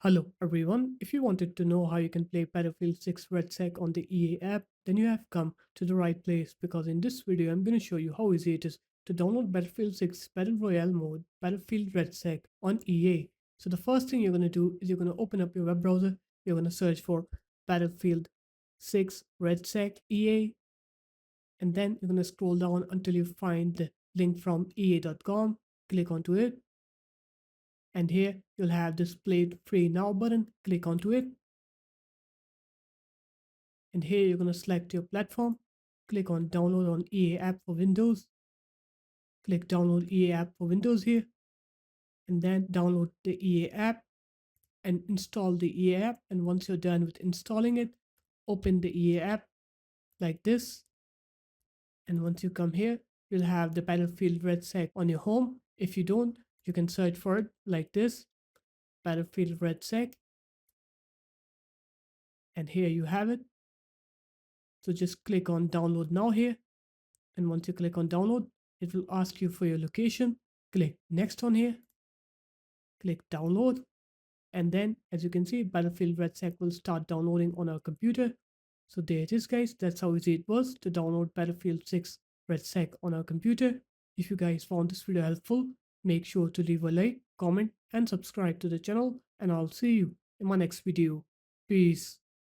Hello everyone, if you wanted to know how you can play Battlefield 6 RedSec on the EA app, then you have come to the right place because in this video I'm going to show you how easy it is to download Battlefield 6 Battle Royale mode Battlefield RedSec on EA. So the first thing you're going to do is you're going to open up your web browser, you're going to search for Battlefield 6 RedSec EA, and then you're going to scroll down until you find the link from ea.com, click onto it, and here you'll have this play free now button, click onto it, and here you're going to select your platform, click on download on EA app for Windows, click download EA app for Windows here, and then download the EA app and install the EA app. And once you're done with installing it, open the EA app like this, and once you come here, you'll have the Battlefield RedSec on your home. If you don't, you can search for it like this, Battlefield RedSec, and here you have it. So just click on download now here, and once you click on download, it will ask you for your location. Click next on here, click download, and then as you can see, Battlefield RedSec will start downloading on our computer. So there it is, guys. That's how easy it was to download Battlefield 6 RedSec on our computer. If you guys found this video helpful, make sure to leave a like, comment, and subscribe to the channel, and I'll see you in my next video. Peace.